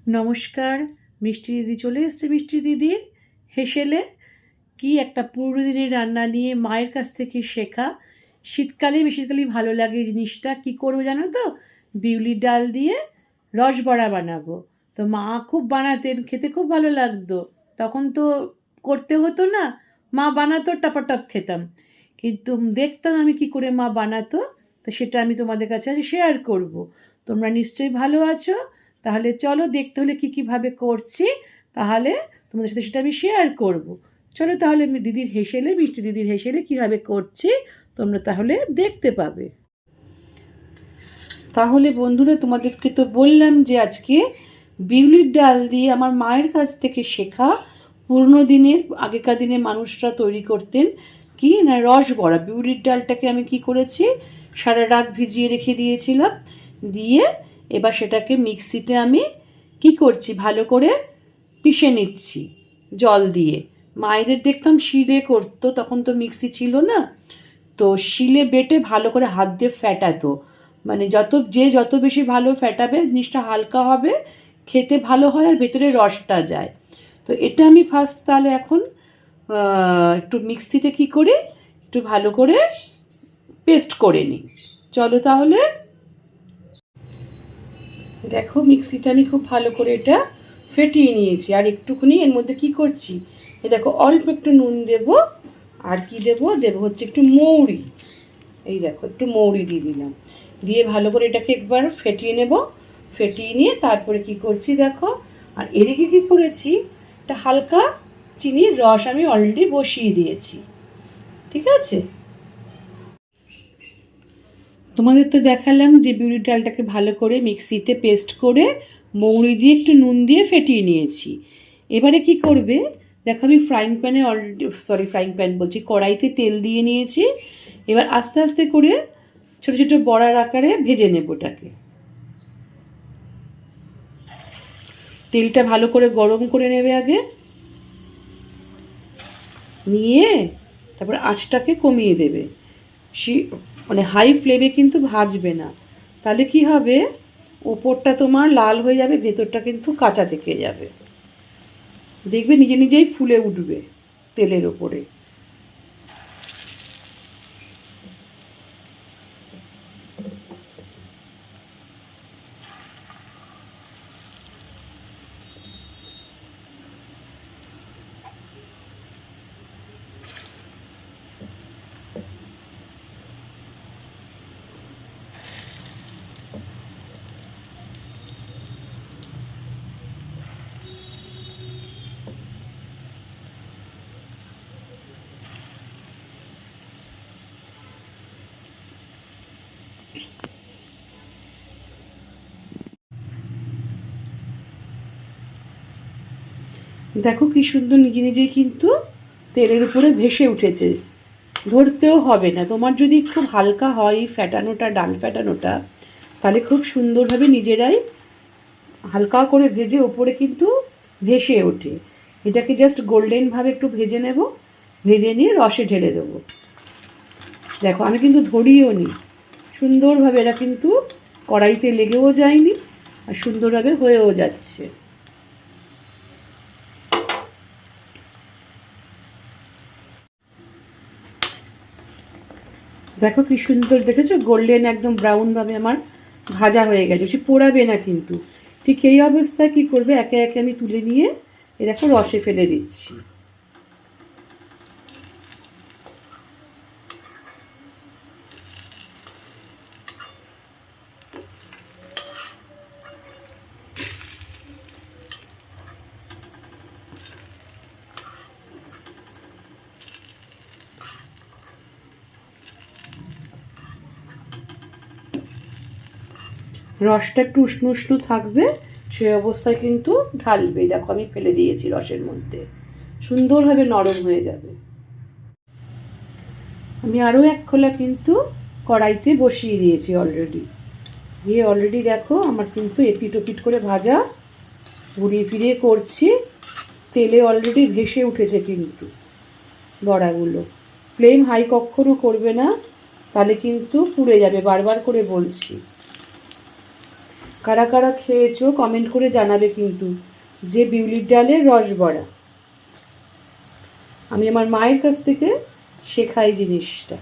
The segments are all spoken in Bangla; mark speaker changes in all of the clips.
Speaker 1: নমস্কার, মিষ্টি দিদি চলে এসেছে। মিষ্টি দিদির হেসেলে কি একটা পুরনো দিনের রান্না নিয়ে মায়ের কাছ থেকে শেখা। শীতকালে বেশিরভাগই ভালো লাগে এই জিনিসটা। কী করবো জানো তো? বিউলির ডাল দিয়ে রসবড়া বানাবো। তো মা খুব বানাতেন, খেতে খুব ভালো লাগতো। তখন তো করতে হতো না, মা বানাতো, টপাটপ খেতাম। কিন্তু দেখতাম আমি কি করে মা বানাতো। তো সেটা আমি তোমাদের কাছে আজ শেয়ার করব। তোমরা নিশ্চয়ই ভালো আছো। তাহলে চলো, দেখতে হলে কী কীভাবে করছি, তাহলে তোমাদের সাথে সেটা আমি শেয়ার করব। চলো তাহলে আমি দিদির হেসেলে, মিষ্টি দিদির হেসেলে কীভাবে করছি তোমরা তাহলে দেখতে পাবে। তাহলে বন্ধুরা, তোমাদেরকে তো বললাম যে আজকে বিউলির ডাল দিয়ে আমার মায়ের কাছ থেকে শেখা পুরনো দিনের, আগেকার দিনে মানুষরা তৈরি করতেন কি না রসবড়া। বিউলির ডালটাকে আমি কি করেছি, সারা রাত ভিজিয়ে রেখে দিয়েছিলাম। দিয়ে এবার সেটাকে মিক্সিতে আমি কি করছি, ভালো করে পিষে নিচ্ছি জল দিয়ে। মায়েদের দেখতাম শিলে করতো, তখন তো মিক্সি ছিল না। তো শিলে বেটে ভালো করে হাত দিয়ে ফ্যাটাতো। মানে যত বেশি ভালো ফ্যাটাবে জিনিসটা হালকা হবে, খেতে ভালো হয়, আর ভেতরে রসটা যায়। তো এটা আমি ফার্স্ট তাহলে এখন একটু মিক্সিতে কি করি, একটু ভালো করে পেস্ট করে নিই। চলো তাহলে দেখো, মিক্সিটা আমি খুব ভালো করে এটা ফেটিয়ে নিয়েছি। আর একটুখানি এর মধ্যে কি করছি, এ দেখো অল্প একটু নুন দেব। আর কি দেব হচ্ছে একটু মৌরি। এই দেখো একটু মৌরি দিয়ে দিলাম। দিয়ে ভালো করে এটাকে একবার ফেটিয়ে নেব। ফেটিয়ে নিয়ে তারপরে কি করছি দেখো, আর এদিকে কি করেছি, একটা হালকা চিনির রস আমি অলরেডি বসিয়ে দিয়েছি। ঠিক আছে, তোমাদের তো দেখালাম যে বিউলির ডালটাকে ভালো করে মিক্সিতে পেস্ট করে মৌরি দিয়ে একটু নুন দিয়ে ফেটিয়ে নিয়েছি। এবারে কি করবে দেখো, আমি ফ্রাইং প্যান বলছি, কড়াইতে তেল দিয়ে নিয়েছি। এবার আস্তে আস্তে করে ছোটো ছোটো বড়ার আকারে ভেজে নেব ওটাকে। তেলটা ভালো করে গরম করে নেবে আগে, নিয়ে তারপর আঁচটাকে কমিয়ে দেবে। মানে হাই ফ্লেমে কিন্তু ভাজবে না, তাহলে কি হবে, ওপরটা তোমার লাল হয়ে যাবে, ভেতরটা কিন্তু কাঁচা থেকে যাবে। দেখবে নিজে নিজেই ফুলে উঠবে তেলের ওপরে। দেখো কি সুন্দর নিজে নিজেই কিন্তু তেলের উপরে ভেসে উঠেছে, ধরতেও হবে না। তোমার যদি খুব হালকা হয় ফ্যাটানোটা, ডাল ফ্যাটানোটা, তাহলে খুব সুন্দরভাবে নিজেরাই হালকা করে ভেজে ওপরে কিন্তু ভেসে ওঠে। এটাকে জাস্ট গোল্ডেনভাবে একটু ভেজে নেব, ভেজে নিয়ে রসে ঢেলে দেবো। দেখো আমি কিন্তু ধরিও নি, সুন্দরভাবে এরা কিন্তু কড়াইতে লেগেও যায়নি, আর সুন্দরভাবে হয়েও যাচ্ছে। দেখো কি সুন্দর, দেখেছো গোল্ডেন একদম ব্রাউনভাবে আমার ভাজা হয়ে গেছে, সে পোড়াবে না কিন্তু। ঠিক এই অবস্থায় কি করবে, একে একে আমি তুলে নিয়ে এ দেখো রসে ফেলে দিচ্ছি। রসটা একটু উষ্ণ উষ্ণ থাকবে, সেই অবস্থায় কিন্তু ঢালবে। দেখো আমি ফেলে দিয়েছি রসের মধ্যে, সুন্দরভাবে নরম হয়ে যাবে। আমি আরও এক খোলা কিন্তু কড়াইতে বসিয়ে দিয়েছি অলরেডি। দিয়ে অলরেডি দেখো আমার কিন্তু এপিট ওপিট করে ভাজা ঘুরিয়ে ফিরিয়ে করছি, তেলে অলরেডি ভেসে উঠেছে কিন্তু বড়াগুলো। ফ্লেম হাই কখনো করবে না, তাহলে কিন্তু পুড়ে যাবে, বারবার করে বলছি। কারা কারা খেয়েছো কমেন্ট করে জানাবে কিন্তু, যে বিউলির ডালের রস বড়া। আমি আমার মায়ের কাছ থেকে শেখাই জিনিসটা।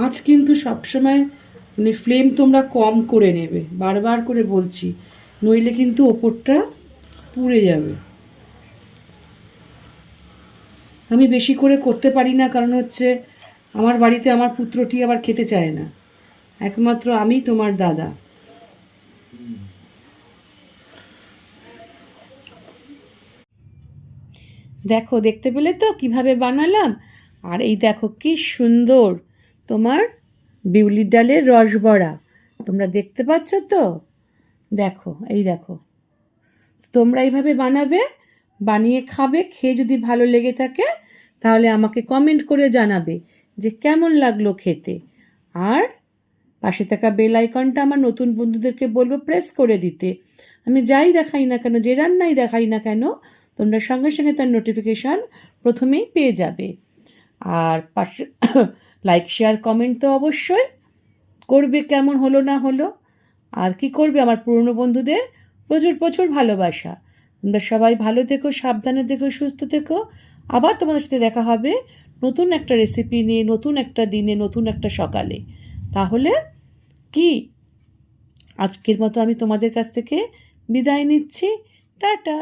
Speaker 1: আঁচ কিন্তু সবসময় মানে ফ্লেম তোমরা কম করে নেবে, বারবার করে বলছি, নইলে কিন্তু ওপরটা পুড়ে যাবে। আমি বেশি করে করতে পারি না, কারণ হচ্ছে আমার বাড়িতে আমার পুত্রটি আবার খেতে চায় না, একমাত্র আমি তোমার দাদা। দেখো, দেখতে পেলে তো কিভাবে বানালাম? আর এই দেখো কি সুন্দর তোমার বিউলির ডালের রস বড়া, তোমরা দেখতে পাচ্ছ তো? দেখো, এই দেখো, তোমরা এইভাবে বানাবে, বানিয়ে খাবে, খেয়ে যদি ভালো লেগে থাকে তাহলে আমাকে কমেন্ট করে জানাবে যে কেমন লাগলো খেতে। আর পাশে থাকা বেল আইকনটা আমার নতুন বন্ধুদেরকে বলবো প্রেস করে দিতে। আমি যাই দেখাই না কেন, যে রান্নাই দেখাই না কেন, তোমরা সঙ্গে সঙ্গে তার নোটিফিকেশান প্রথমেই পেয়ে যাবে। আর পাশে লাইক শেয়ার কমেন্ট তো অবশ্যই করবে, কেমন হলো না হলো। আর কি করবে, আমার পুরনো বন্ধুদের প্রচুর প্রচুর ভালোবাসা। তোমরা সবাই ভালো থেকো, সাবধানে থেকো, সুস্থ থেকো। আবার তোমাদের সাথে দেখা হবে নতুন একটা রেসিপি নিয়ে, নতুন একটা দিনে, নতুন একটা সকালে। তাহলে কি আজকের মতো আমি তোমাদের কাছ থেকে বিদায় নিচ্ছি। টাটা।